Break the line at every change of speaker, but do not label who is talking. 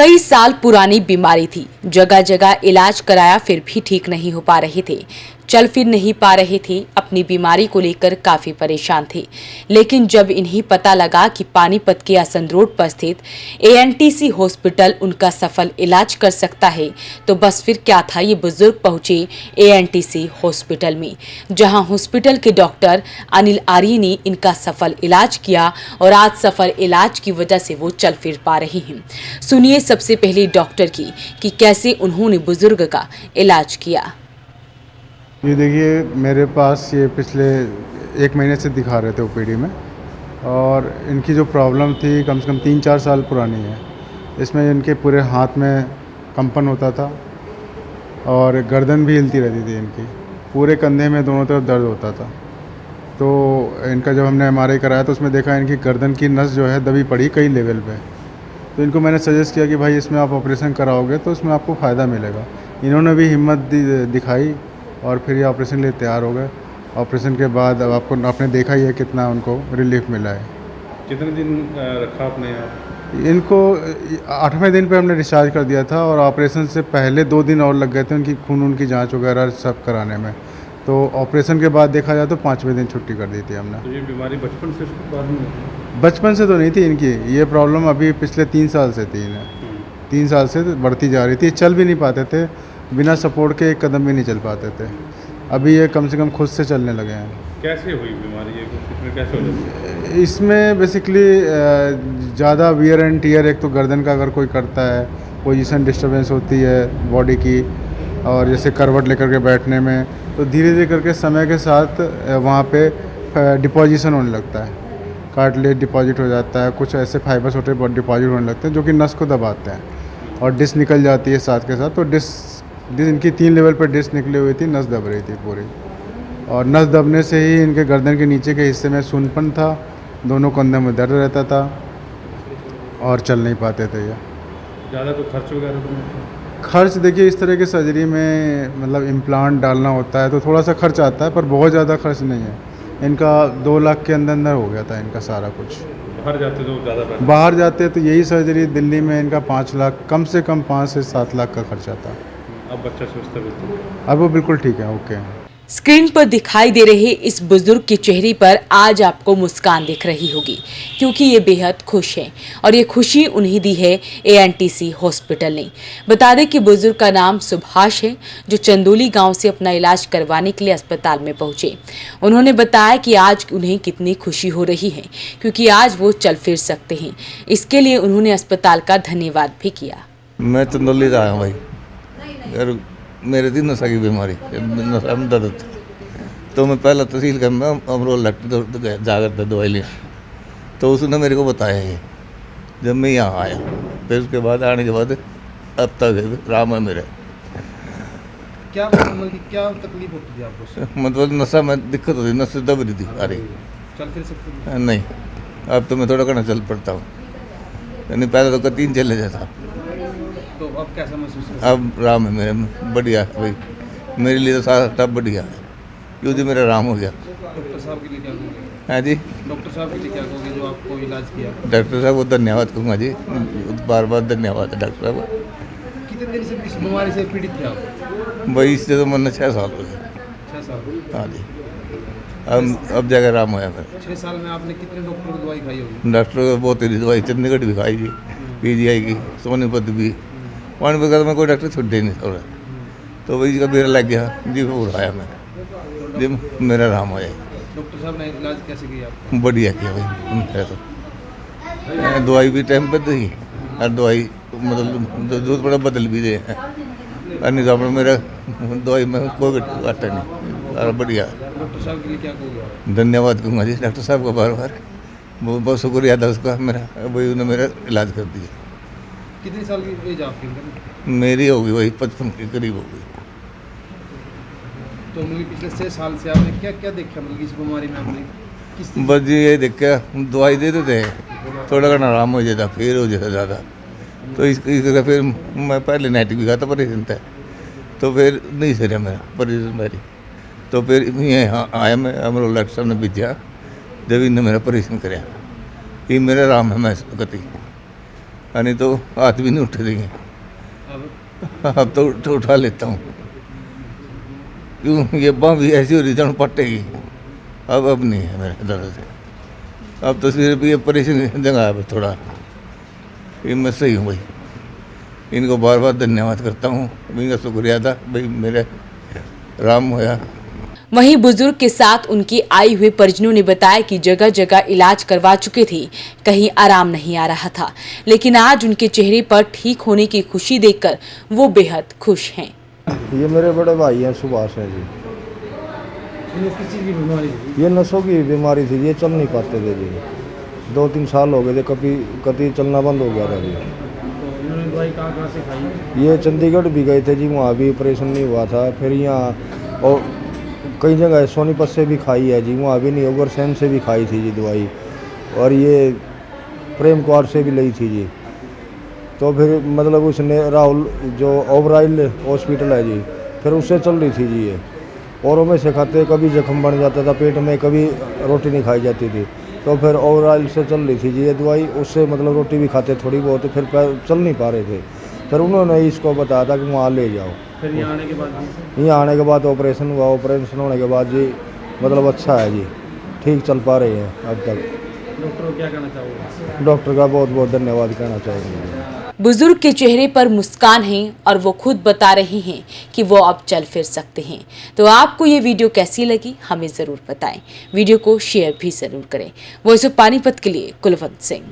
कई साल पुरानी बीमारी थी, जगह जगह इलाज कराया फिर भी ठीक नहीं हो पा रहे थे, चल फिर नहीं पा रहे थे, अपनी बीमारी को लेकर काफी परेशान थे। लेकिन जब इन्हें पता लगा कि पानीपत के असंध रोड पर स्थित एएनटीसी हॉस्पिटल उनका सफल इलाज कर सकता है, तो बस फिर क्या था, ये बुजुर्ग पहुंचे एएनटीसी हॉस्पिटल में, जहां हॉस्पिटल के डॉक्टर अनिल आर्य ने इनका सफल इलाज किया और आज सफल इलाज की वजह से वो चल फिर पा रहे हैं। सुनिए सबसे पहले डॉक्टर की कि कैसे उन्होंने बुजुर्ग का इलाज किया।
ये देखिए, मेरे पास ये पिछले 1 महीने से दिखा रहे थे ओपीडी में, और इनकी जो प्रॉब्लम थी कम से कम 3-4 साल पुरानी है। इसमें इनके पूरे हाथ में कंपन होता था और गर्दन भी हिलती रहती थी इनकी, पूरे कंधे में दोनों तरफ दर्द होता था। तो इनका जब हमने एमआरआई कराया तो उसमें देखा इनकी गर्दन की नस जो है दबी पड़ी कई लेवल पे। तो इनको मैंने सजेस्ट किया कि भाई इसमें आप ऑपरेशन कराओगे तो इसमें आपको फ़ायदा मिलेगा। इन्होंने भी हिम्मत दिखाई और फिर ये ऑपरेशन के लिए तैयार हो गए। ऑपरेशन के बाद अब आपने देखा ही है कितना उनको रिलीफ मिला है।
कितने दिन रखा आपने यहाँ?
इनको 8वें दिन पे हमने डिस्चार्ज कर दिया था और ऑपरेशन से पहले 2 दिन और लग गए थे उनकी खून की जांच वगैरह सब कराने में। तो ऑपरेशन के बाद देखा जाए तो 5वें दिन छुट्टी कर दी थी हमने।
तो ये बीमारी बचपन से उसके बाद में?
बचपन से तो नहीं थी इनकी, ये प्रॉब्लम अभी पिछले 3 साल से थी इन्हें। 3 साल से बढ़ती जा रही थी, चल भी नहीं पाते थे, बिना सपोर्ट के 1 कदम भी नहीं चल पाते थे। अभी ये कम से कम खुद से चलने लगे हैं।
कैसे हुई बीमारी ये, इसमें कैसे हो जाती है?
इसमें बेसिकली ज़्यादा वियर एंड टियर, एक तो गर्दन का अगर कोई करता है, पोजीशन डिस्टर्बेंस होती है बॉडी की, और जैसे करवट लेकर के बैठने में, तो धीरे धीरे करके समय के साथ वहाँ पे डिपोजिशन होने लगता है, कार्टिलेज डिपॉजिट हो जाता है, कुछ ऐसे फाइबर्स होते हैं डिपॉजिट होने लगते हैं जो कि नस को दबाते हैं और डिस्क निकल जाती है साथ के साथ। तो डिस्क इनकी 3 लेवल पर डिस्क निकली हुई थी, नस दब रही थी पूरी, और नस दबने से ही इनके गर्दन के नीचे के हिस्से में सूनपन था, दोनों कंधों में दर्द रहता था और चल नहीं पाते थे। ये
ज़्यादा तो खर्च वगैरह तो नहीं?
खर्च देखिए, इस तरह के सर्जरी में मतलब इम्प्लांट डालना होता है तो थोड़ा सा खर्च आता है, पर बहुत ज़्यादा खर्च नहीं है। इनका 2 लाख के अंदर अंदर हो गया था इनका सारा कुछ।
बाहर जाते तो ज़्यादा?
बाहर जाते तो यही सर्जरी दिल्ली में इनका 5 लाख, कम से कम 5 से 7 लाख का खर्चा था।
अब बच्चा स्वस्थ है?
अब वो बिल्कुल ठीक है, ओके है।
स्क्रीन पर दिखाई दे रहे इस बुजुर्ग के चेहरे पर आज आपको मुस्कान दिख रही होगी, क्योंकि ये बेहद खुश हैं और ये खुशी उन्हें दी है एएनटीसी हॉस्पिटल ने। बता दें कि बुजुर्ग का नाम सुभाष है, जो चंदोली गांव से अपना इलाज करवाने के लिए अस्पताल में पहुंचे। उन्होंने बताया कि आज उन्हें कितनी खुशी हो रही है, क्योंकि आज वो चल फिर सकते हैं। इसके लिए उन्होंने अस्पताल का धन्यवाद भी किया।
मैं चंदौली से आया हूँ भाई, यार मेरे थी नशा की बीमारी, नशा में दर्द था। तो मैं पहला तहसील का मैं अमरोल डॉक्टर जाकर था दवाई लिया, तो उसने मेरे को बताया ये, जब मैं यहाँ आया फिर उसके बाद आने के बाद अब तक राम है मेरे।
क्या तकलीफ होती थी आपको?
मतलब नशा में दिक्कत होती, नशा दब रही थी अरे
चल फिर सकते
नहीं, अब तो मैं थोड़ा घना चल पड़ता हूँ, यानी पहले तो 3 चले जाता।
तो अब कैसा महसूस करते हैं?
अब राम है मेरे, बढ़िया भाई, मेरे लिए तो सारा सब बढ़िया है, क्योंकि मेरा राम हो गया।
डॉक्टर साहब के लिए क्या कहोगे?
हाँ जी,
डॉक्टर साहब के लिए क्या कहोगे जो आपको इलाज किया?
डॉक्टर साहब को धन्यवाद कहूँगा जी, बार बार धन्यवाद है डॉक्टर साहब।
कितने दिन से इस बीमारी से पीड़ित थे आप?
भाई इससे तो मन 6 साल हो गए।
6 साल?
हाँ जी, अब जाकर राम होया मेरा।
6 साल में आपने कितने डॉक्टर की दवाई खाई होगी?
डॉक्टर को बहुत ही दवाई, चंडीगढ़ भी खाई जी, पीजीआई की, सोनीपत भी, पानीपत में कोई डॉक्टर छुट्टे नहीं थोड़ा। तो वही का मेरा लग गया जी, वो उठाया मैं जी, मेरा राम हो जाए।
डॉक्टर साहब ने इलाज कैसे किया आपको?
बढ़िया किया भाई मेरा तो, दवाई भी टाइम पर दी और दवाई मतलब दूध बड़ा बदल भी दे, नहीं तो मेरा दवाई में कोई घाटा नहीं, सारा बढ़िया।
डॉक्टर साहब के लिए क्या कहोगे?
धन्यवाद कहूँगा जी डॉक्टर साहब का बार बार, बहुत बहुत शुक्रिया था उसका, मेरा वही उन्होंने मेरा इलाज कर दिया।
कितनी साल की एज आपकी?
मेरी होगी वही 55 के करीब होगी।
तो मतलब पिछले 6 साल से आपने क्या क्या देखा, मतलब इस बीमारी में आपने किस?
बस जी ये देख के दवाई देते थे, थोड़ा घना आराम हो जाता, फिर हो जाता ज़्यादा। तो इसका फिर मैं पहले नाइट भी खाता, परेशान था, तो फिर नहीं सर मेरा परेशान मेरी, तो फिर यहाँ आया मैं, अमरोल डॉक्टर साहब ने भेजा, जब इन्हें मेरा परेशान कराया, ये मेरा राम है मैं गति। नहीं तो हाथ भी नहीं उठे देंगे।
अब
अब तो उठा लेता हूँ, क्यों ये बाँ भी ऐसी हो रही थी पट्टेगी। अब नहीं है मेरे दर्द से, अब तो सिर्फ ये परेशानी जगह है थोड़ा, ये मैं सही हूँ भाई। इनको बार बार धन्यवाद करता हूँ, इनका शुक्रिया था भाई, मेरे राम होया।
वहीं बुजुर्ग के साथ उनके आए हुए परिजनों ने बताया कि जगह जगह इलाज करवा चुके थे, कहीं आराम नहीं आ रहा था, लेकिन आज उनके चेहरे पर ठीक होने की खुशी देखकर वो बेहद खुश हैं।
ये मेरे बड़े भाई हैं, सुभाष हैं जी।
इन्हें किस चीज़ की बीमारी थी?
ये नसों की बीमारी थी, ये चल नहीं पाते थे जी। 2-3 साल हो गए थे, कभी चलना बंद हो गया था जी।
तो इन्होंने दवाई कहाँ से खाई?
ये चंडीगढ़ भी गए थे जी, वहाँ भी ऑपरेशन नहीं हुआ था। फिर यहाँ और कई जगह सोनीपत से भी खाई है जी, वहाँ भी नहीं। उग्रसेन से भी खाई थी जी दवाई, और ये प्रेम कुमार से भी ली थी जी। तो फिर मतलब उसने राहुल जो ओबराइल हॉस्पिटल है जी, फिर उससे चल रही थी जी। ये औरों में से खाते, कभी जख्म बन जाता था पेट में, कभी रोटी नहीं खाई जाती थी। तो फिर ओबराइल से चल रही थी जी ये दवाई, उससे मतलब रोटी भी खाते थोड़ी बहुत, फिर चल नहीं पा रहे थे। फिर उन्होंने इसको बताया था कि वहाँ ले जाओ।
फिर यहाँ आने के बाद
यहाँ आने के बाद ऑपरेशन हुआ, ऑपरेशन होने के बाद जी मतलब अच्छा है जी, ठीक चल पा रहे हैं अब तक।
डॉक्टर को क्या कहना चाहोगे?
डॉक्टर का बहुत बहुत धन्यवाद कहना चाहेंगे।
बुजुर्ग के चेहरे पर मुस्कान है और वो खुद बता रहे हैं कि वो अब चल फिर सकते हैं। तो आपको ये वीडियो कैसी लगी हमें ज़रूर बताएं। वीडियो को शेयर भी ज़रूर करें। वॉइस ऑफ पानीपत के लिए कुलवंत सिंह।